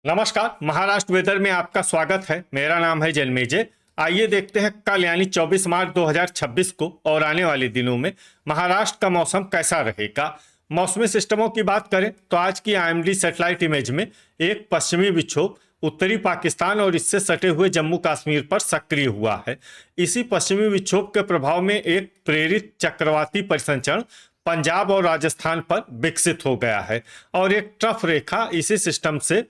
नमस्कार। महाराष्ट्र वेदर में आपका स्वागत है। मेरा नाम है जन्मेजय। आइए देखते हैं कल यानी 24 मार्च 2026 को और आने वाले दिनों में महाराष्ट्र का मौसम कैसा रहेगा। मौसमी सिस्टमों की बात करें तो आज की आईएमडी सैटेलाइट इमेज में एक पश्चिमी विक्षोभ उत्तरी पाकिस्तान और इससे सटे हुए जम्मू कश्मीर पर सक्रिय हुआ है। इसी पश्चिमी विक्षोभ के प्रभाव में एक प्रेरित चक्रवाती परिसंचरण पंजाब और राजस्थान पर विकसित हो गया है और एक ट्रफ रेखा इसी सिस्टम से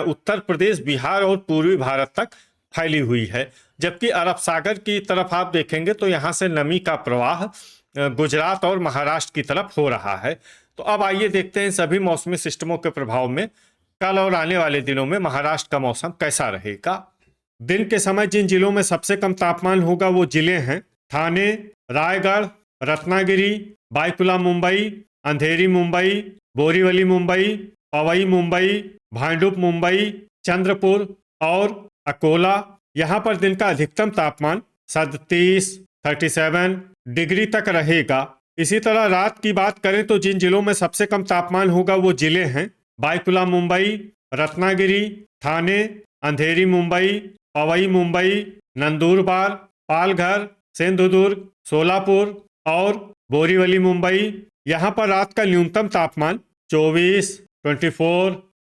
उत्तर प्रदेश, बिहार और पूर्वी भारत तक फैली हुई है। जबकि अरब सागर की तरफ आप देखेंगे तो यहाँ से नमी का प्रवाह गुजरात और महाराष्ट्र की तरफ हो रहा है। तो अब आइए देखते हैं सभी मौसमी सिस्टमों के प्रभाव में कल और आने वाले दिनों में महाराष्ट्र का मौसम कैसा रहेगा। दिन के समय जिन जिलों में सबसे कम तापमान होगा वो जिले हैं ठाणे, रायगढ़, रत्नागिरी, बाईकुला मुंबई, अंधेरी मुंबई, बोरीवली मुंबई, पवई मुंबई, भांडुप मुंबई, चंद्रपुर और अकोला। यहाँ पर दिन का अधिकतम तापमान 37 डिग्री तक रहेगा। इसी तरह रात की बात करें तो जिन जिलों में सबसे कम तापमान होगा वो जिले हैं बाईकुला मुंबई, रत्नागिरी, ठाणे, अंधेरी मुंबई, पवई मुंबई, नंदुरबार, पालघर, सिंधुदुर्ग, सोलापुर और बोरीवली मुंबई। यहाँ पर रात का न्यूनतम तापमान 24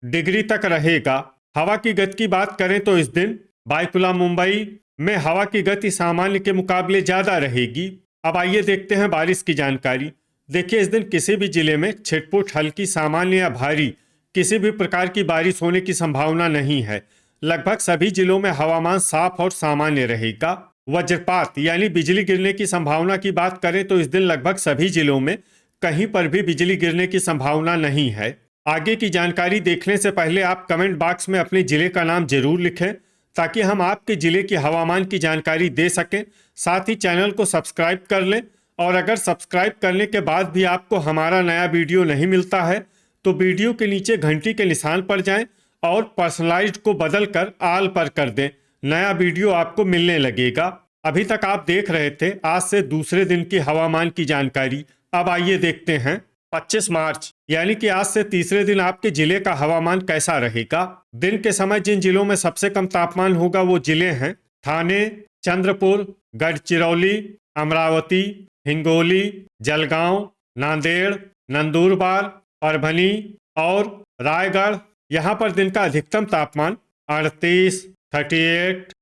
डिग्री तक रहेगा। हवा की गति की बात करें तो इस दिन बाईकुला मुंबई में हवा की गति सामान्य के मुकाबले ज़्यादा रहेगी। अब आइए देखते हैं बारिश की जानकारी। देखिए, इस दिन किसी भी जिले में छिटपुट, हल्की, सामान्य या भारी किसी भी प्रकार की बारिश होने की संभावना नहीं है। लगभग सभी जिलों में हवामान साफ और सामान्य रहेगा। वज्रपात यानी बिजली गिरने की संभावना की बात करें तो इस दिन लगभग सभी जिलों में कहीं पर भी बिजली गिरने की संभावना नहीं है। आगे की जानकारी देखने से पहले आप कमेंट बॉक्स में अपने जिले का नाम जरूर लिखें ताकि हम आपके जिले की हवामान की जानकारी दे सकें। साथ ही चैनल को सब्सक्राइब कर लें और अगर सब्सक्राइब करने के बाद भी आपको हमारा नया वीडियो नहीं मिलता है तो वीडियो के नीचे घंटी के निशान पर जाएं और पर्सनलाइज्ड को बदल कर आल पर कर दें। नया वीडियो आपको मिलने लगेगा। अभी तक आप देख रहे थे आज से दूसरे दिन की हवामान की जानकारी। अब आइए देखते हैं 25 मार्च यानी कि आज से तीसरे दिन आपके जिले का हवामान कैसा रहेगा। दिन के समय जिन जिलों में सबसे कम तापमान होगा वो जिले हैं ठाणे, चंद्रपुर, गढ़चिरौली, अमरावती, हिंगोली, जलगांव, नांदेड़, नंदुरबार, परभनी और रायगढ़। यहाँ पर दिन का अधिकतम तापमान 38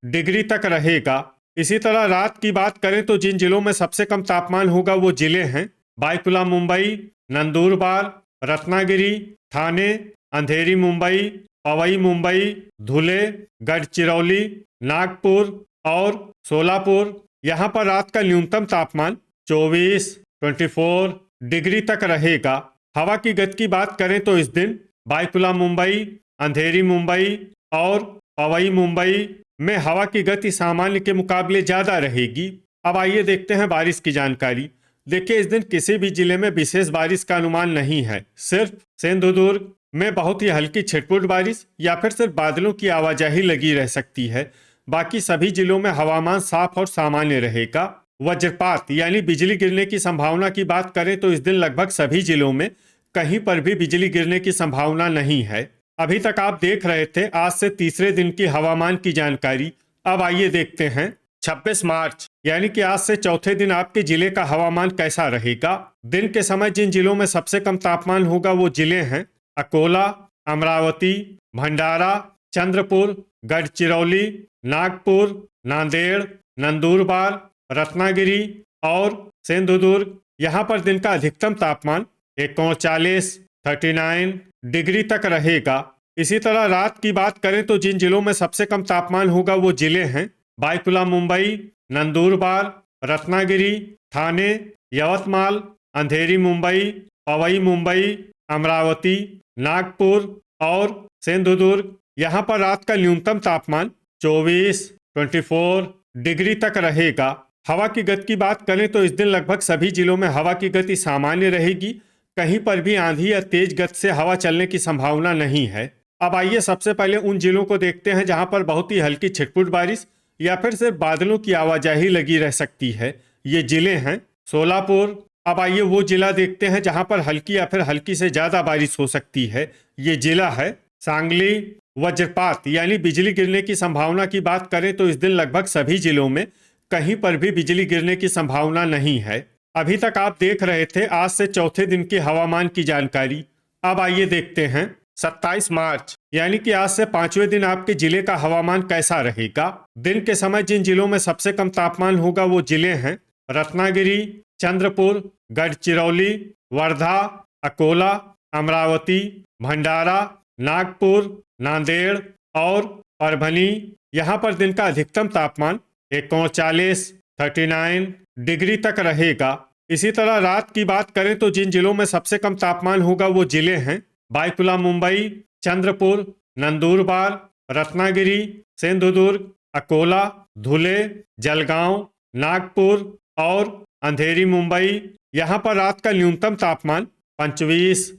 डिग्री तक रहेगा। इसी तरह रात की बात करें तो जिन जिलों में सबसे कम तापमान होगा वो जिले हैं बाईकुला मुंबई, नंदुरबार, रत्नागिरी, ठाणे, अंधेरी मुंबई, पवई मुंबई, धुले, गढ़चिरौली, नागपुर और सोलापुर। यहाँ पर रात का न्यूनतम तापमान 24 डिग्री तक रहेगा। हवा की गति की बात करें तो इस दिन बाईकुला मुंबई, अंधेरी मुंबई और पवई मुंबई में हवा की गति सामान्य के मुकाबले ज़्यादा रहेगी। अब आइए देखते हैं बारिश की जानकारी। देखिए, इस दिन किसी भी जिले में विशेष बारिश का अनुमान नहीं है। सिर्फ सिंधुदुर्ग में बहुत ही हल्की छिटपुट बारिश या फिर सिर्फ बादलों की आवाजाही लगी रह सकती है। बाकी सभी जिलों में हवामान साफ और सामान्य रहेगा। वज्रपात यानी बिजली गिरने की संभावना की बात करें तो इस दिन लगभग सभी जिलों में कहीं पर भी बिजली गिरने की संभावना नहीं है। अभी तक आप देख रहे थे आज से तीसरे दिन की हवामान की जानकारी। अब आइए देखते हैं 26 मार्च यानी कि आज से चौथे दिन आपके जिले का हवामान कैसा रहेगा। दिन के समय जिन जिलों में सबसे कम तापमान होगा वो जिले हैं अकोला, अमरावती, भंडारा, चंद्रपुर, गढ़चिरौली, नागपुर, नांदेड़, नंदुरबार, रत्नागिरी और सिंधुदुर्ग। यहाँ पर दिन का अधिकतम तापमान 39 डिग्री तक रहेगा। इसी तरह रात की बात करें तो जिन जिलों में सबसे कम तापमान होगा वो जिले हैं बाईकुला मुंबई, नंदुरबार, रत्नागिरी, ठाणे, यवतमाल, अंधेरी मुंबई, पवई मुंबई, अमरावती, नागपुर और सिंधुदुर्ग। यहाँ पर रात का न्यूनतम तापमान 24 डिग्री तक रहेगा। हवा की गति की बात करें तो इस दिन लगभग सभी जिलों में हवा की गति सामान्य रहेगी। कहीं पर भी आंधी या तेज गति से हवा चलने की संभावना नहीं है। अब आइए सबसे पहले उन जिलों को देखते हैं जहां पर बहुत ही हल्की छिटपुट बारिश या फिर सिर्फ बादलों की आवाजाही लगी रह सकती है। ये जिले हैं सोलापुर। अब आइए वो जिला देखते हैं जहां पर हल्की या फिर हल्की से ज़्यादा बारिश हो सकती है। ये जिला है सांगली, वज्रपात यानी बिजली गिरने की संभावना की बात करें तो इस दिन लगभग सभी जिलों में कहीं पर भी बिजली गिरने की संभावना नहीं है। अभी तक आप देख रहे थे आज से चौथे दिन की हवामान की जानकारी। अब आइए देखते हैं 27 मार्च यानी कि आज से पांचवें दिन आपके जिले का हवामान कैसा रहेगा। दिन के समय जिन जिलों में सबसे कम तापमान होगा वो जिले हैं रत्नागिरी, चंद्रपुर, गढ़चिरौली, वर्धा, अकोला, अमरावती, भंडारा, नागपुर, नांदेड़ और परभनी। यहाँ पर दिन का अधिकतम तापमान 39 डिग्री तक रहेगा। इसी तरह रात की बात करें तो जिन जिलों में सबसे कम तापमान होगा वो जिले हैं बायकुला मुंबई, चंद्रपुर, नंदुरबार, रत्नागिरी, सिंधुदुर्ग, अकोला, धुले, जलगांव, नागपुर और अंधेरी मुंबई। यहाँ पर रात का न्यूनतम तापमान 25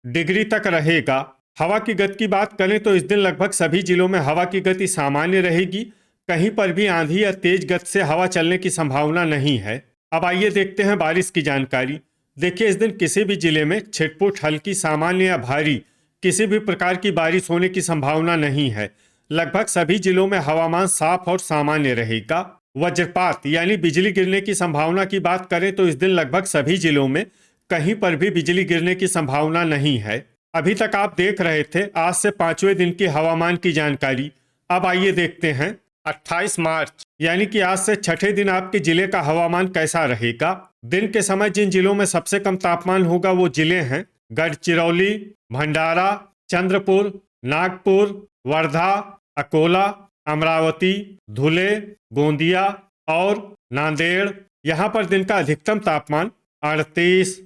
डिग्री तक रहेगा। हवा की गति की बात करें तो इस दिन लगभग सभी जिलों में हवा की गति सामान्य रहेगी। कहीं पर भी आंधी या तेज गति से हवा चलने की संभावना नहीं है। अब आइए देखते हैं बारिश की जानकारी। देखिए इस दिन किसी भी जिले में छिटपुट, हल्की, सामान्य या भारी किसी भी प्रकार की बारिश होने की संभावना नहीं है। लगभग सभी जिलों में हवामान साफ और सामान्य रहेगा। वज्रपात यानी बिजली गिरने की संभावना की बात करें तो इस दिन लगभग सभी जिलों में कहीं पर भी बिजली गिरने की संभावना नहीं है। अभी तक आप देख रहे थे आज से पांचवें दिन की हवामान की जानकारी। अब आइए देखते हैं 28 मार्च यानी कि आज से छठे दिन आपके जिले का हवामान कैसा रहेगा। दिन के समय जिन जिलों में सबसे कम तापमान होगा वो जिले हैं गढ़चिरौली, भंडारा, चंद्रपुर, नागपुर, वर्धा, अकोला, अमरावती, धुले, गोंदिया और नांदेड़। यहाँ पर दिन का अधिकतम तापमान 38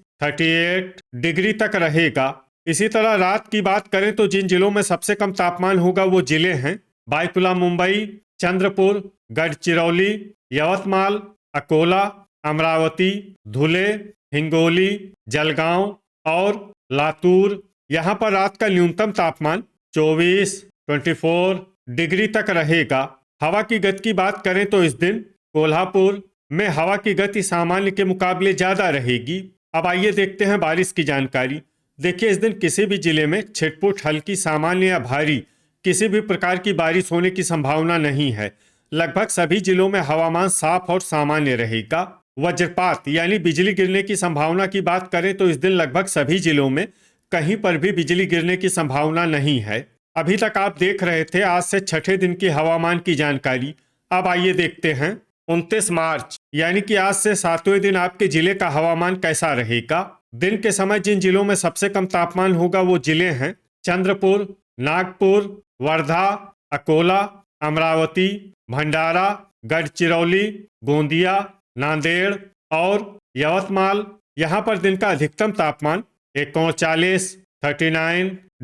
डिग्री तक रहेगा। इसी तरह रात की बात करें तो जिन जिलों में सबसे कम तापमान होगा वो जिले हैं बायकुला मुंबई, चंद्रपुर, गढ़चिरौली, यवतमाल, अकोला, अमरावती, धुले, हिंगोली, जलगांव और लातूर। यहाँ पर रात का न्यूनतम तापमान 24 डिग्री तक रहेगा। हवा की गति की बात करें तो इस दिन कोल्हापुर में हवा की गति सामान्य के मुकाबले ज्यादा रहेगी। अब आइए देखते हैं बारिश की जानकारी। देखिए इस दिन किसी भी जिले में छिटपुट, हल्की, सामान्य या भारी किसी भी प्रकार की बारिश होने की संभावना नहीं है। लगभग सभी जिलों में हवामान साफ और सामान्य रहेगा। वज्रपात यानी बिजली गिरने की संभावना की बात करें तो इस दिन लगभग सभी जिलों में कहीं पर भी बिजली गिरने की संभावना नहीं है। अभी तक आप देख रहे थे आज से छठे दिन की हवामान की जानकारी। अब आइए देखते हैं 29 मार्च यानी कि आज से सातवें दिन आपके जिले का हवामान कैसा रहेगा। दिन के समय जिन जिलों में सबसे कम तापमान होगा वो जिले हैं चंद्रपुर, नागपुर, वर्धा, अकोला, अमरावती, भंडारा, गढ़चिरौली, गोंदिया, नांदेड़ और यवतमाल। यहाँ पर दिन का अधिकतम तापमान 39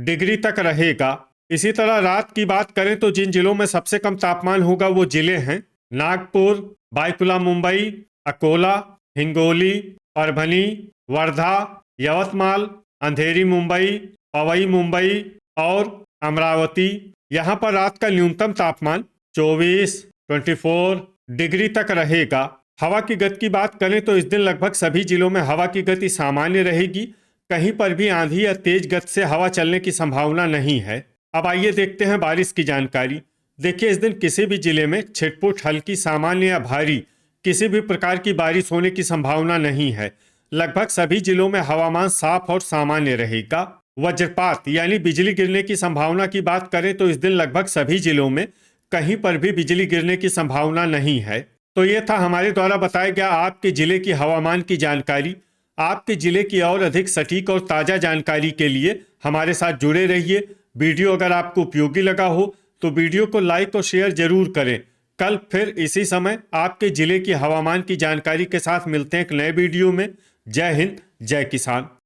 डिग्री तक रहेगा। इसी तरह रात की बात करें तो जिन जिलों में सबसे कम तापमान होगा वो जिले हैं नागपुर, बायकुला मुंबई, अकोला, हिंगोली, परभनी, वर्धा, यवतमाल, अंधेरी मुंबई, पवई मुंबई और अमरावती। यहाँ पर रात का न्यूनतम तापमान 24 डिग्री तक रहेगा। हवा की गति की बात करें तो इस दिन लगभग सभी जिलों में हवा की गति सामान्य रहेगी। कहीं पर भी आंधी या तेज गति से हवा चलने की संभावना नहीं है। अब आइए देखते हैं बारिश की जानकारी। देखिए इस दिन किसी भी जिले में छिटपुट, हल्की, सामान्य या भारी किसी भी प्रकार की बारिश होने की संभावना नहीं है। लगभग सभी जिलों में हवामान साफ और सामान्य रहेगा। वज्रपात यानी बिजली गिरने की संभावना की बात करें तो इस दिन लगभग सभी जिलों में कहीं पर भी बिजली गिरने की संभावना नहीं है। तो ये था हमारे द्वारा बताया गया आपके जिले की हवामान की जानकारी। आपके जिले की और अधिक सटीक और ताज़ा जानकारी के लिए हमारे साथ जुड़े रहिए। वीडियो अगर आपको उपयोगी लगा हो तो वीडियो को लाइक और शेयर जरूर करें। कल फिर इसी समय आपके जिले की हवामान की जानकारी के साथ मिलते हैं एक नए वीडियो में। जय हिंद, जय किसान।